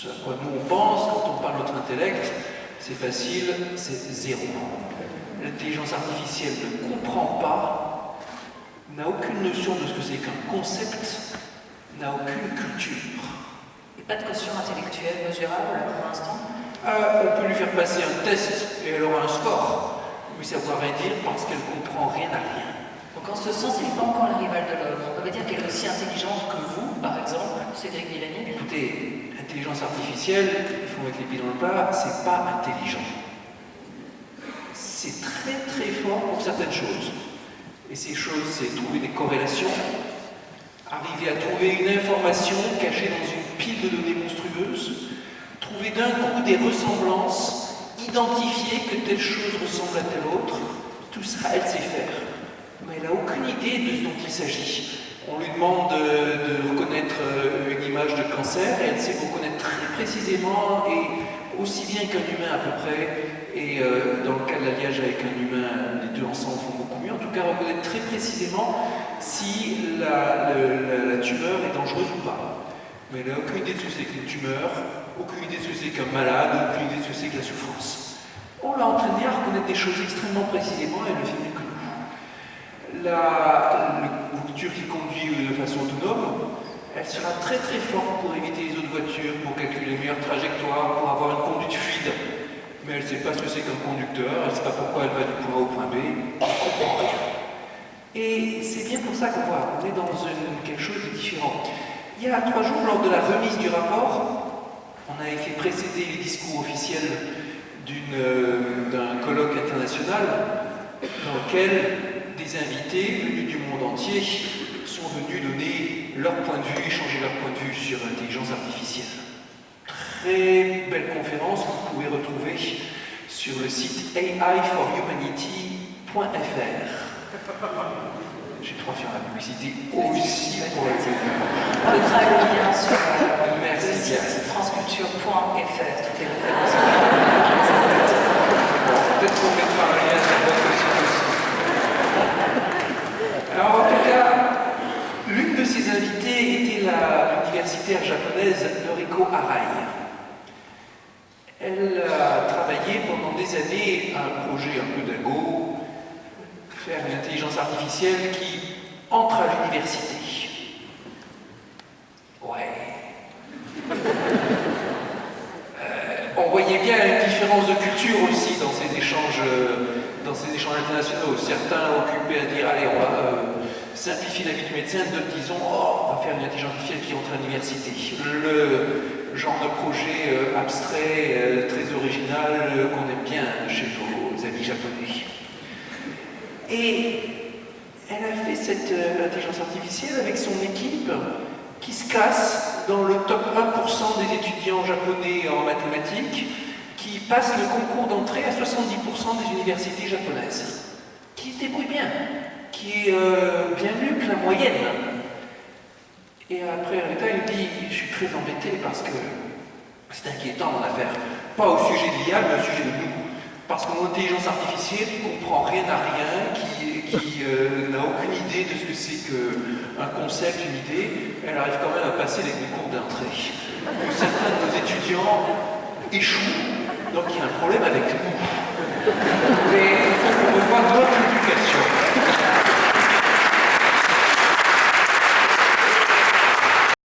Ce à quoi nous on pense quand on parle de notre intellect, c'est facile, c'est zéro. L'intelligence artificielle ne comprend pas, n'a aucune notion de ce que c'est qu'un concept, n'a aucune culture. Et pas de quotient intellectuel mesurable pour l'instant? On peut lui faire passer un test et elle aura un score, mais ça ne veut rien dire parce qu'elle comprend rien à rien. Donc en ce sens, elle n'est pas encore la rivale de l'homme. On peut dire qu'elle est aussi intelligente que vous, par exemple, Cédric Villani. Écoutez, l'intelligence artificielle, il faut mettre les pieds dans le plat, c'est pas intelligent. C'est très très fort pour certaines choses. Et ces choses, c'est trouver des corrélations, arriver à trouver une information cachée dans une pile de données monstrueuses, trouver d'un coup des ressemblances, identifier que telle chose ressemble à telle autre, tout ça, elle sait faire. Mais elle n'a aucune idée de ce dont il s'agit. On lui demande de reconnaître une image de cancer et elle sait reconnaître très précisément et aussi bien qu'un humain à peu près. Et dans le cas de l'alliage avec un humain, les deux ensemble font beaucoup mieux. En tout cas, reconnaître très précisément si la tumeur est dangereuse ou pas. Mais elle n'a aucune idée de ce que c'est qu'une tumeur, aucune idée de ce que c'est qu'un malade, aucune idée de ce que c'est que la souffrance. On l'a entraîné à reconnaître des choses extrêmement précisément et elle le fait mieux que nous. La voiture qui conduit de façon autonome, elle sera très très forte pour éviter les autres voitures, pour calculer une meilleure trajectoire, pour avoir une conduite fluide. Mais elle ne sait pas ce que c'est qu'un conducteur, elle ne sait pas pourquoi elle va du point A au point B, elle ne comprend rien. Et c'est bien pour ça qu'on voit, on est dans quelque chose de différent. Il y a 3 jours, lors de la remise du rapport, on avait fait précéder les discours officiels d'un colloque international dans lequel des invités venus du monde entier sont venus donner leur point de vue, échanger leur point de vue sur l'intelligence artificielle. Très belle conférence que vous pouvez retrouver sur le site aiforhumanity.fr. J'ai trop faire la publicité aussi pour le On mettra le lien sur le site franceculture.fr, toutes les références. Peut-être qu'on mettra un lien sur votre site aussi. Alors en tout cas, l'une de ses invitées était l'universitaire japonaise Noriko Arai. Elle a travaillé pendant des années à un projet un peu dingo, faire une intelligence artificielle qui entre à l'université. Ouais. On voyait bien une différence de culture aussi dans ces échanges internationaux. Certains occupés à dire allez, on va simplifier la vie du médecin, d'autres disons oh, on va faire une intelligence artificielle qui entre à l'université. Le genre de projet abstrait, très original, qu'on aime bien chez vos amis japonais. Et elle a fait cette intelligence artificielle avec son équipe qui se classe dans le top 1% des étudiants japonais en mathématiques, qui passent le concours d'entrée à 70% des universités japonaises, qui se débrouille bien, qui est bien mieux que la moyenne. Et après, résultat, il me dit, je suis très embêté parce que c'est inquiétant mon affaire. Pas au sujet de l'IA, mais au sujet de nous. Parce que mon intelligence artificielle ne comprend rien à rien, qui n'a aucune idée de ce que c'est qu'un concept, une idée. Elle arrive quand même à passer les concours d'entrée. Certains de nos étudiants échouent, donc il y a un problème avec nous. Mais il faut qu'on revoie notre